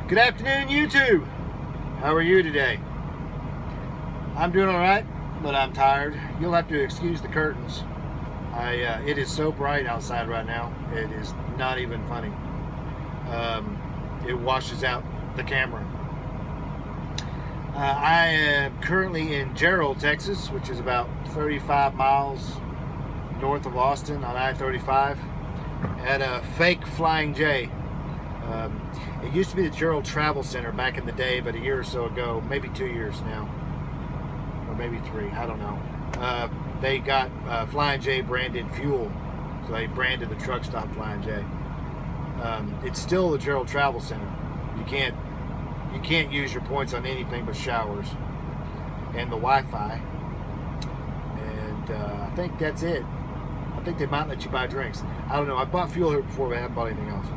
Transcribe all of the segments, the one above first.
Good afternoon, YouTube. How are you today? I'm doing all right, but I'm tired. You'll have to excuse the curtains. It is so bright outside right now. It is not even funny. It washes out the camera. I am currently in Gerald, Texas, which is about 35 miles north of Austin on I-35 at a fake Flying J. It used to be the Gerald Travel Center back in the day, but a year or so ago, maybe 2 years now, or maybe 3, I don't know. They got Flying J branded fuel, so they branded the truck stop Flying J. It's still the Gerald Travel Center. You can't use your points on anything but showers and the Wi-Fi, and I think that's it. I think they might let you buy drinks. I don't know. I bought fuel here before, but I haven't bought anything else.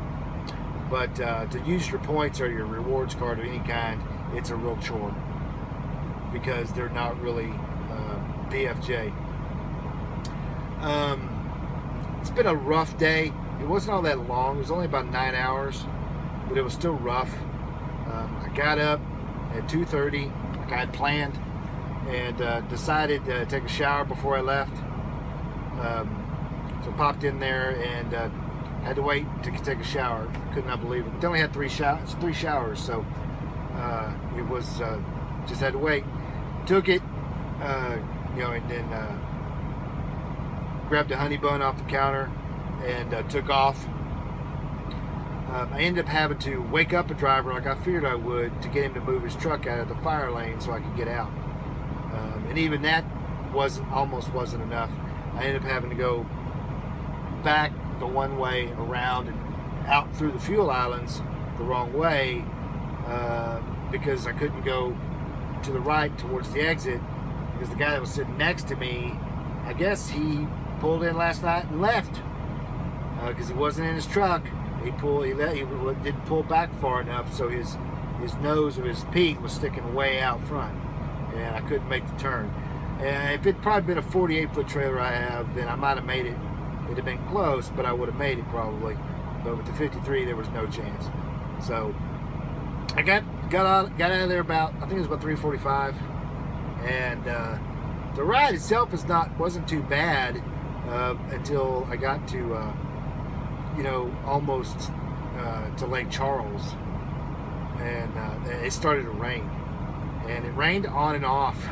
But to use your points or your rewards card of any kind, it's a real chore because they're not really PFJ. It's been a rough day. It wasn't all that long. It was only about 9 hours, but it was still rough. I got up at 2:30 like I had planned and decided to take a shower before I left. So popped in there and had to wait to take a shower. Could not believe it. They only had three showers, so it was just had to wait. Took it, and then grabbed a honey bun off the counter and took off. I ended up having to wake up a driver like I feared I would to get him to move his truck out of the fire lane so I could get out. And even that almost wasn't enough. I ended up having to go back the one way around and out through the fuel islands the wrong way because I couldn't go to the right towards the exit because the guy that was sitting next to me, I guess he pulled in last night and left because he wasn't in his truck. He didn't pull back far enough, so his nose of his peak was sticking way out front, and I couldn't make the turn. And if it'd probably been a 48-foot trailer I have, then I might have made it. It'd have been close, but I would have made it probably. But with the 53, there was no chance. So I got out of there about, I think it was about 3:45, and the ride itself wasn't too bad until I got to almost to Lake Charles, and it started to rain, and it rained on and off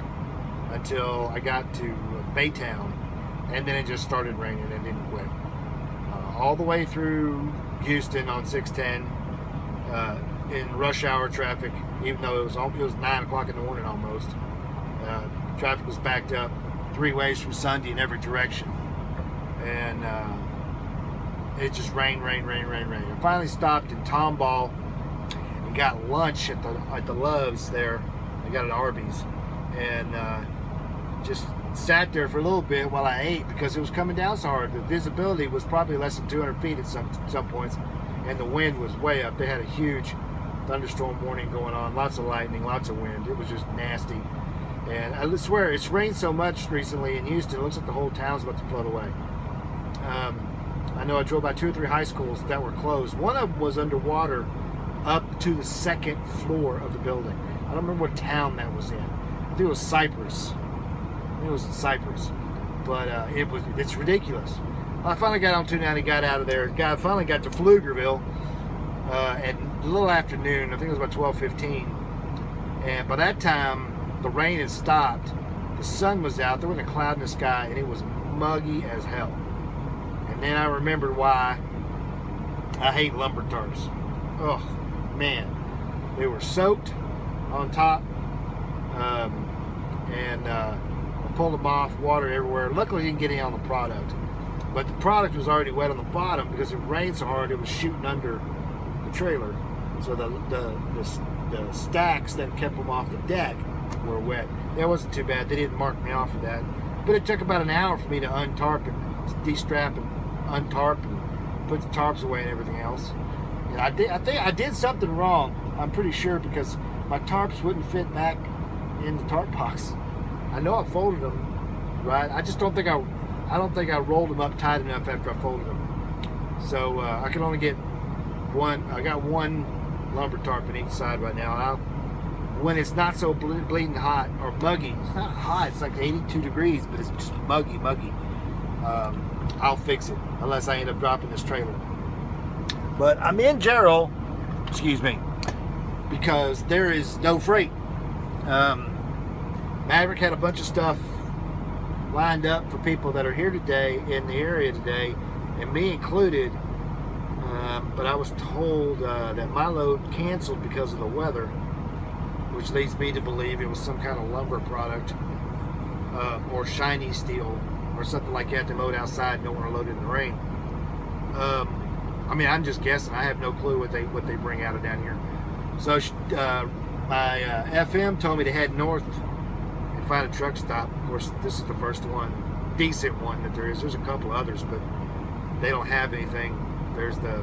until I got to Baytown, and then it just started raining and didn't quit. All the way through Houston on 610 in rush hour traffic, even though it was 9 o'clock in the morning almost. Traffic was backed up 3 ways from Sunday in every direction, and it just rained. I finally stopped in Tomball and got lunch at the Love's there. I got an Arby's, and just sat there for a little bit while I ate because it was coming down so hard. The visibility was probably less than 200 feet at some points, and the wind was way up. They had a huge thunderstorm warning going on, lots of lightning, lots of wind. It was just nasty. And I swear, it's rained so much recently in Houston, it looks like the whole town's about to float away. I know I drove by 2 or 3 high schools that were closed. One of them was underwater up to the 2nd floor of the building. I don't remember what town that was in. I think it was Cypress. It was in Cyprus, but it's ridiculous. I finally got on 290, got out of there. I finally got to Pflugerville at a little afternoon. I think it was about 12:15, and by that time the rain had stopped. The sun was out. There wasn't a cloud in the sky, and it was muggy as hell. And then I remembered why I hate lumber tarps. Oh man, they were soaked on top, and I pulled them off, water everywhere. Luckily, I didn't get any on the product, but the product was already wet on the bottom because it rained so hard it was shooting under the trailer. So the stacks that kept them off the deck were wet. That wasn't too bad. They didn't mark me off for that, but it took about an hour for me to untarp and de-strap and untarp and put the tarps away and everything else. And I think I did something wrong. I'm pretty sure because my tarps wouldn't fit back in the tarp box. I know I folded them right. I just don't think I rolled them up tight enough after I folded them. So I can only get one. I got one lumber tarp on each side right now. When it's not so bleeding hot or muggy, it's not hot, it's like 82 degrees, but it's just muggy. I'll fix it unless I end up dropping this trailer. But I'm in Jarrell, excuse me, because there is no freight. Maverick had a bunch of stuff lined up for people that are here today, in the area today, and me included. But I was told that my load canceled because of the weather, which leads me to believe it was some kind of lumber product or shiny steel or something like that to load outside and don't want to load it in the rain. I mean, I'm just guessing. I have no clue what they bring out of down here. So my FM told me to head north and find a truck stop. Of course, this is the first one, decent one that there is. There's a couple others, but they don't have anything. There's the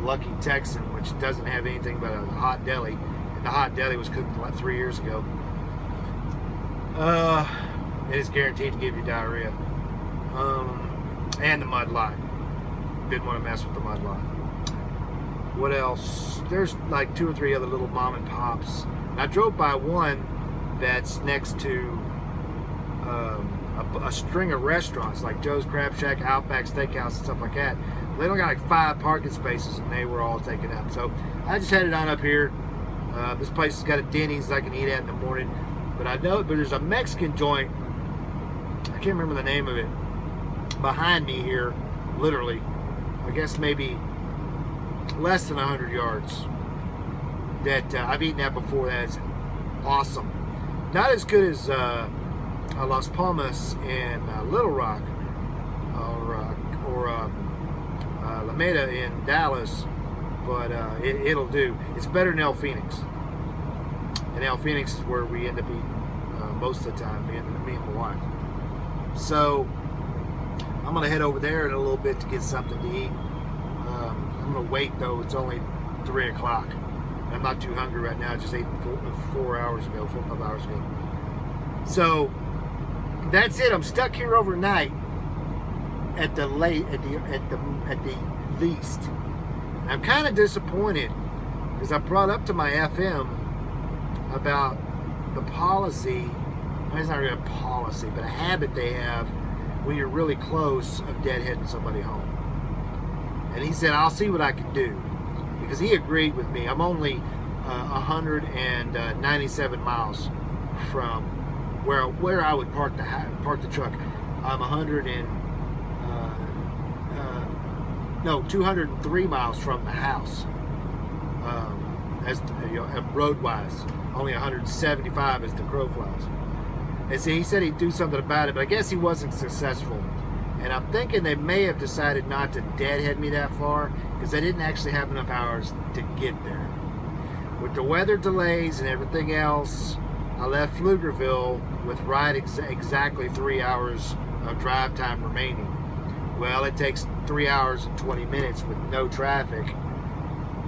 Lucky Texan, which doesn't have anything but a hot deli. And the hot deli was cooked like 3 years ago. It is guaranteed to give you diarrhea. And the mud lot. Didn't want to mess with the mud lot. What else? There's like 2 or 3 other little mom and pops. And I drove by one that's next to a string of restaurants like Joe's Crab Shack, Outback Steakhouse, and stuff like that. They don't got like 5 parking spaces, and they were all taken up. So I just headed on up here. This place has got a Denny's I can eat at in the morning. But there's a Mexican joint. I can't remember the name of it. Behind me here, literally, I guess maybe less than 100 yards. That I've eaten at before. That's awesome. Not as good as Las Palmas and Little Rock or Alameda in Dallas, but it'll do. It's better than El Phoenix. And El Phoenix is where we end up eating most of the time, me and my wife. So I'm gonna head over there in a little bit to get something to eat. I'm gonna wait though. It's only 3 o'clock. I'm not too hungry right now. I just ate 4 hours ago, 4 or 5 hours ago. So that's it. I'm stuck here overnight at the least. I'm kind of disappointed because I brought up to my FM about the policy. It's not really a policy, but a habit they have when you're really close of deadheading somebody home. And he said, I'll see what I can do. Because he agreed with me. I'm only 197 miles from where I would park the truck. I'm 203 miles from the house. Road-wise, only 175 as the crow flies. And see, he said he'd do something about it, but I guess he wasn't successful. And I'm thinking they may have decided not to deadhead me that far because they didn't actually have enough hours to get there. With the weather delays and everything else, I left Pflugerville with exactly 3 hours of drive time remaining. Well, it takes 3 hours and 20 minutes with no traffic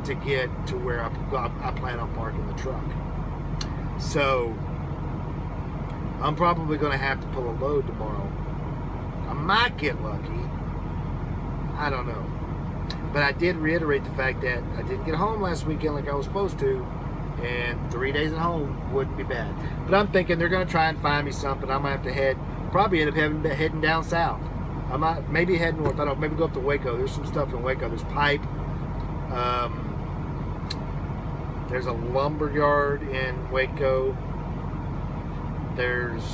to get to where I plan on parking the truck. So I'm probably going to have to pull a load tomorrow. I might get lucky. I don't know. But I did reiterate the fact that I didn't get home last weekend like I was supposed to, and 3 days at home wouldn't be bad. But I'm thinking they're going to try and find me something. I might have to probably end up heading down south. I might maybe head north. I don't know, maybe go up to Waco. There's some stuff in Waco. There's pipe. There's a lumber yard in Waco. There's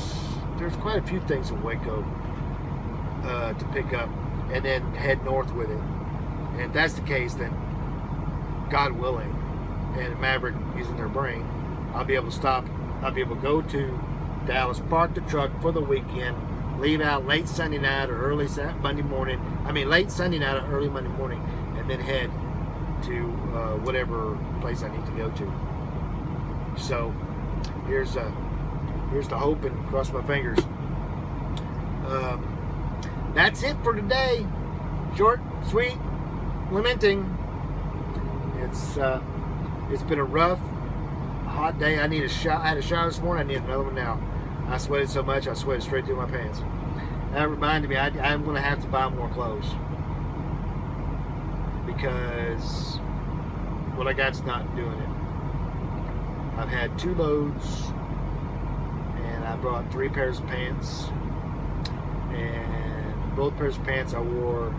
quite a few things in Waco to pick up, and then head north with it. And if that's the case, then God willing, and Maverick using their brain, I'll be able to stop. I'll be able to go to Dallas, park the truck for the weekend, leave out late Sunday night or early Monday morning. Late Sunday night or early Monday morning, and then head to whatever place I need to go to. So here's the hope, and cross my fingers. That's it for today. Short, sweet, lamenting. It's been a rough, hot day. I need a shower. I had a shower this morning. I need another one now. I sweated so much, I sweated straight through my pants. That reminded me, I'm going to have to buy more clothes. Because what I got's not doing it. I've had 2 loads, and I brought 3 pairs of pants, and both pairs of pants I wore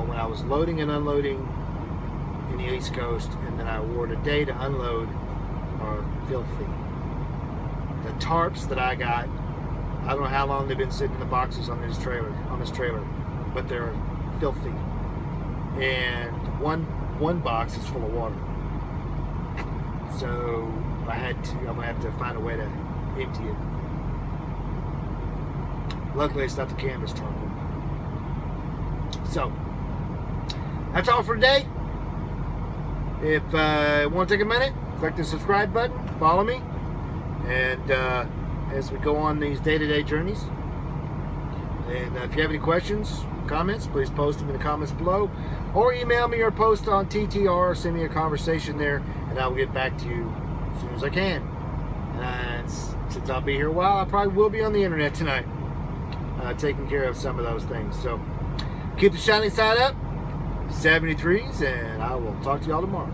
when I was loading and unloading in the East Coast, and then I wore today to unload, are filthy. The tarps that I got, I don't know how long they've been sitting in the boxes on this trailer, but they're filthy. And one box is full of water. So I'm gonna have to find a way to empty it. Luckily, it's not the canvas terminal. So that's all for today. If you want to take a minute, click the subscribe button, follow me, and as we go on these day-to-day journeys. And if you have any questions, comments, please post them in the comments below, or email me or post on TTR, or send me a conversation there, and I'll get back to you as soon as I can. And since I'll be here a while, I probably will be on the internet tonight, taking care of some of those things. So keep the shining side up, 73s, and I will talk to y'all tomorrow.